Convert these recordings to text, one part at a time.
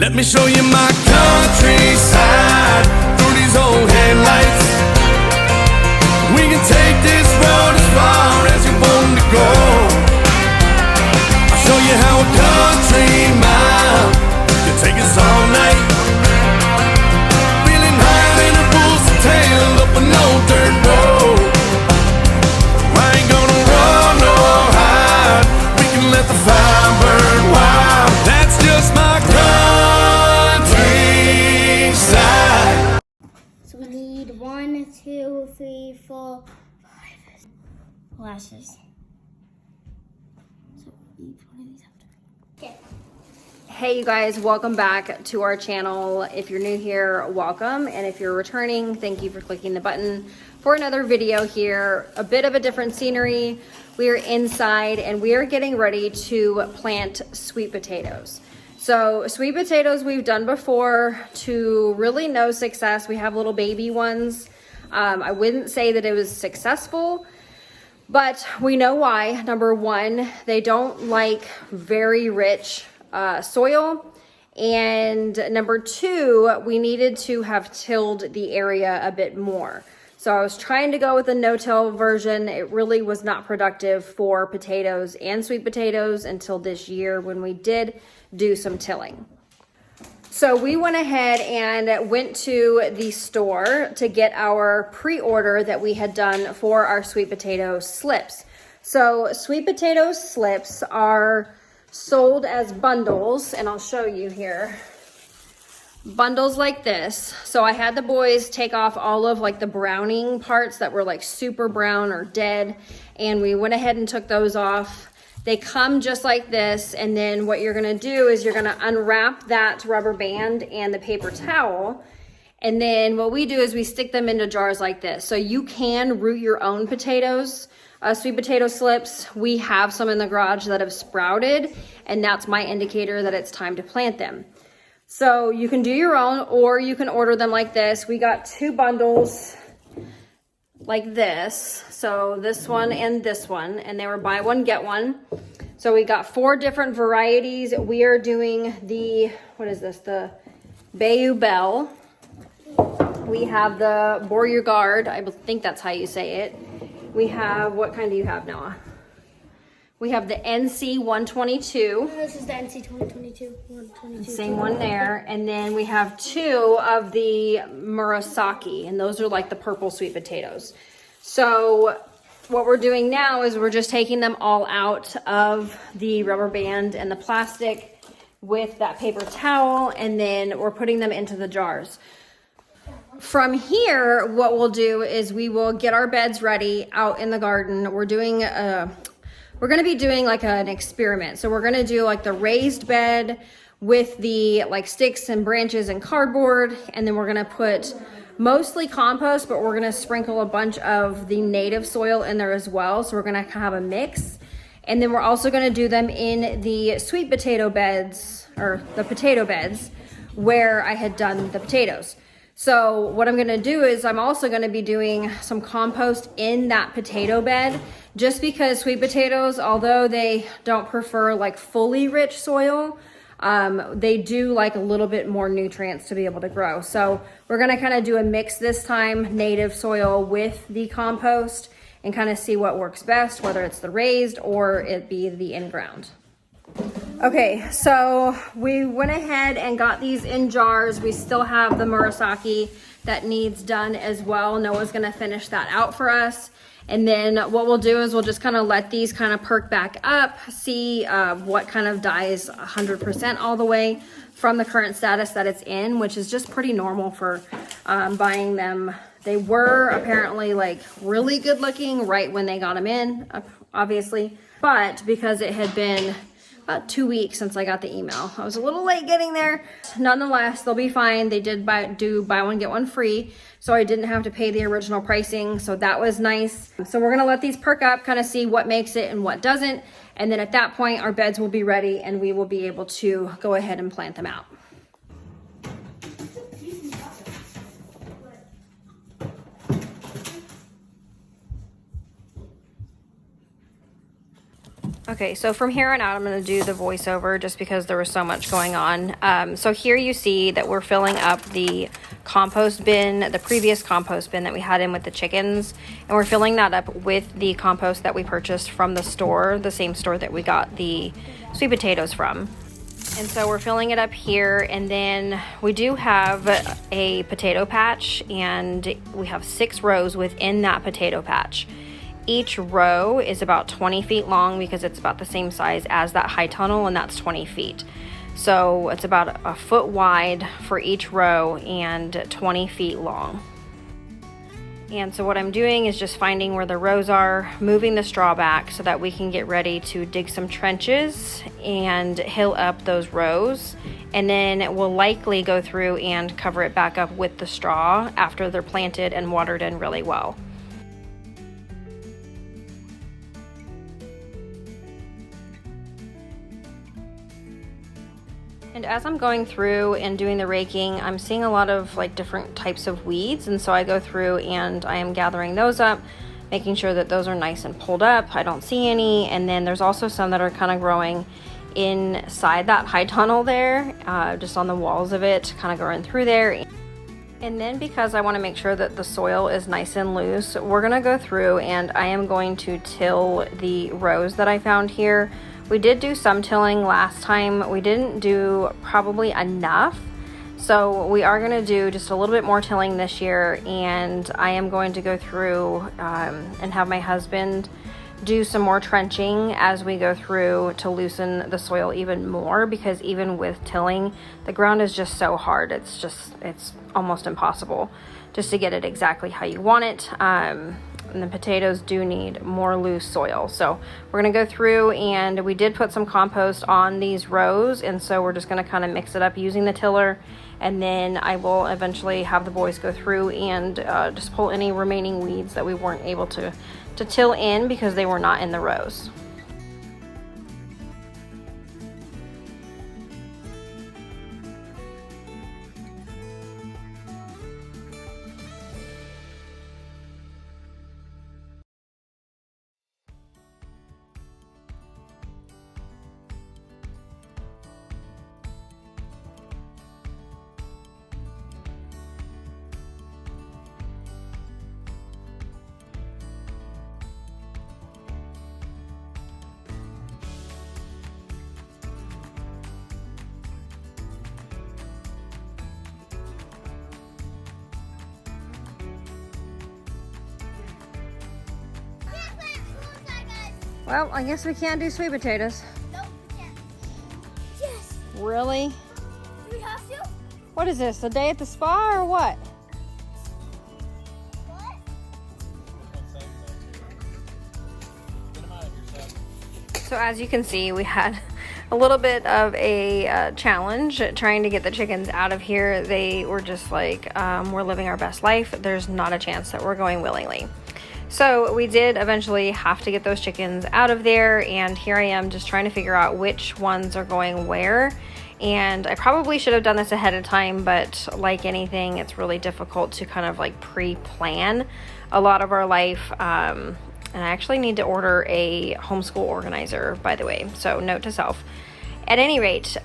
Let me show you my countryside through these old headlights. We can take this road as far as you want to go. I'll show you how a country mile can take us all night. Feeling higher than a bull's tail up an old dirt road. I ain't gonna run or hide. We can let the fire burn wild. That's just my countryside. So we need 1, 2, 3, 4, 5 glasses. So each one of these have to. Okay. Hey you guys, welcome back to our channel. If you're new here, welcome, and if you're returning, thank you for clicking the button for another video here. A bit of a different scenery. We are inside and we are getting ready to plant sweet potatoes. So sweet potatoes we've done before to really no success. We have little baby ones. I wouldn't say that it was successful, but we know why. Number one, they don't like very rich soil. And number two, we needed to have tilled the area a bit more. So I was trying to go with a no-till version. It really was not productive for potatoes and sweet potatoes until this year when we did do some tilling. So we went ahead and went to the store to get our pre-order that we had done for our sweet potato slips. So sweet potato slips are sold as bundles, and I'll show you here. Bundles like this. So I had the boys take off all of like the browning parts that were like super brown or dead, and we went ahead and took those off. They come just like this, and then what you're gonna do is you're gonna unwrap that rubber band and the paper towel, and then what we do is we stick them into jars like this. So you can root your own potatoes. Sweet potato slips, we have some in the garage that have sprouted, and that's my indicator that it's time to plant them. So you can do your own, or you can order them like this. We got 2 bundles like this. So this one and this one, and they were buy one, get one. So we got 4 different varieties. We are doing the, what is this? The Bayou Bell. We have the Beauregard. I think that's how you say it. We have, what kind do you have, Noah? We have the NC 122. This is the NC 2022. 122. Same one there. And then we have 2 of the Murasaki, and those are like the purple sweet potatoes. So what we're doing now is we're just taking them all out of the rubber band and the plastic with that paper towel, and then we're putting them into the jars. From here, what we'll do is we will get our beds ready out in the garden. We're gonna be doing like an experiment. So we're gonna do like the raised bed with the like sticks and branches and cardboard, and then we're gonna put mostly compost, but we're gonna sprinkle a bunch of the native soil in there as well. So we're gonna have a mix. And then we're also gonna do them in the sweet potato beds, or the potato beds, where I had done the potatoes. So what I'm gonna do is I'm also gonna be doing some compost in that potato bed, just because sweet potatoes, although they don't prefer like fully rich soil, they do like a little bit more nutrients to be able to grow. So we're gonna kind of do a mix this time, native soil with the compost, and kind of see what works best, whether it's the raised or it be the in-ground. Okay, so we went ahead and got these in jars. We still have the Murasaki that needs done as well. Noah's gonna finish that out for us. And then what we'll do is we'll just kind of let these kind of perk back up, see what kind of dies 100% all the way from the current status that it's in, which is just pretty normal for buying them. They were apparently like really good looking right when they got them in, obviously, but because it had been about 2 weeks since I got the email, I was a little late getting there. Nonetheless, they'll be fine. They did do buy one, get one free, so I didn't have to pay the original pricing, so that was nice. So we're gonna let these perk up, kind of see what makes it and what doesn't, and then at that point, our beds will be ready and we will be able to go ahead and plant them out. Okay, so from here on out, I'm going to do the voiceover just because there was so much going on. So here you see that we're filling up the compost bin, the previous compost bin that we had in with the chickens, and we're filling that up with the compost that we purchased from the store, the same store that we got the sweet potatoes from. And so we're filling it up here, and then we do have a potato patch, and we have 6 rows within that potato patch. Each row is about 20 feet long because it's about the same size as that high tunnel, and that's 20 feet. So it's about a foot wide for each row and 20 feet long. And so what I'm doing is just finding where the rows are, moving the straw back so that we can get ready to dig some trenches and hill up those rows. And then we'll likely go through and cover it back up with the straw after they're planted and watered in really well. And as I'm going through and doing the raking, I'm seeing a lot of like different types of weeds, and so I go through and I am gathering those up, making sure that those are nice and pulled up. I don't see any. And then there's also some that are kind of growing inside that high tunnel there, just on the walls of it, kind of going through there. And then because I want to make sure that the soil is nice and loose, we're going to go through and I am going to till the rows that I found here. We did do some tilling last time. We didn't do probably enough. So we are going to do just a little bit more tilling this year, and I am going to go through and have my husband do some more trenching as we go through to loosen the soil even more, because even with tilling, the ground is just so hard. It's almost impossible just to get it exactly how you want it. And the potatoes do need more loose soil. So we're going to go through, and we did put some compost on these rows, and so we're just going to kind of mix it up using the tiller, and then I will eventually have the boys go through and just pull any remaining weeds that we weren't able to till in because they were not in the rows. Well, I guess we can't do sweet potatoes. Nope, we can't. Yes. Really? Do we have to? What is this, a day at the spa or what? What? So as you can see, we had a little bit of a challenge trying to get the chickens out of here. They were just like, we're living our best life. There's not a chance that we're going willingly. So we did eventually have to get those chickens out of there, and here I am just trying to figure out which ones are going where. And I probably should have done this ahead of time, but like anything, it's really difficult to kind of like pre-plan a lot of our life. And I actually need to order a homeschool organizer, by the way, so note to self. At any rate,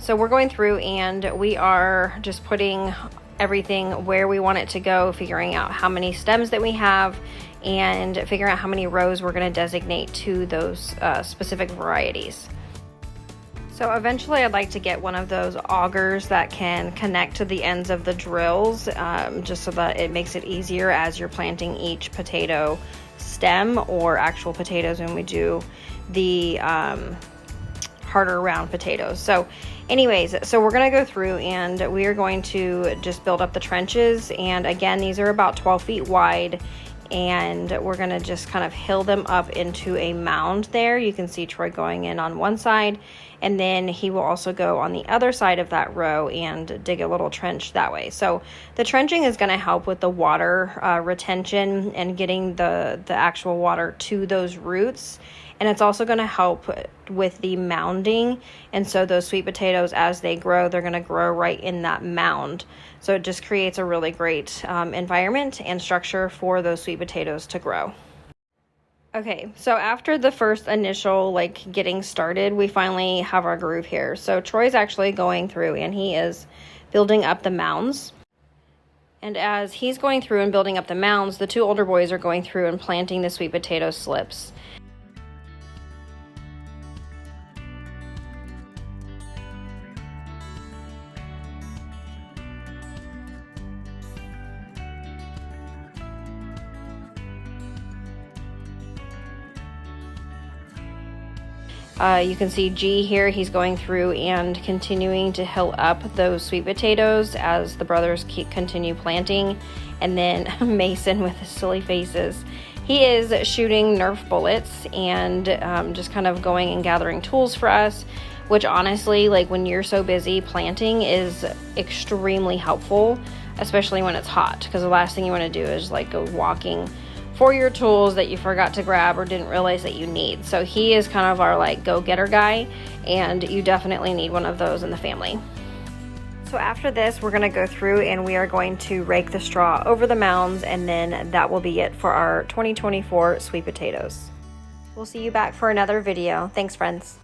so we're going through and we are just putting everything where we want it to go, figuring out how many stems that we have, and figuring out how many rows we're going to designate to those specific varieties. So eventually I'd like to get one of those augers that can connect to the ends of the drills, just so that it makes it easier as you're planting each potato stem or actual potatoes when we do the harder round potatoes. So anyways, so we're going to go through and we are going to just build up the trenches. And again, these are about 12 feet wide, and we're going to just kind of hill them up into a mound there. You can see Troy going in on one side, and then he will also go on the other side of that row and dig a little trench that way. So the trenching is going to help with the water retention and getting the actual water to those roots. And it's also going to help with the mounding. And so those sweet potatoes, as they grow, they're going to grow right in that mound. So it just creates a really great environment and structure for those sweet potatoes to grow. Okay, so after the first initial getting started, we finally have our groove here. So Troy's actually going through and he is building up the mounds. And as he's going through and building up the mounds, the two older boys are going through and planting the sweet potato slips. You can see G here, he's going through and continuing to hill up those sweet potatoes as the brothers continue planting. And then Mason with his silly faces, he is shooting Nerf bullets and just kind of going and gathering tools for us, which honestly, when you're so busy, planting is extremely helpful, especially when it's hot, because the last thing you want to do is go walking for your tools that you forgot to grab or didn't realize that you need. So he is kind of our go-getter guy, and you definitely need one of those in the family. So after this, we're going to go through and we are going to rake the straw over the mounds, and then that will be it for our 2024 sweet potatoes. We'll see you back for another video. Thanks, friends.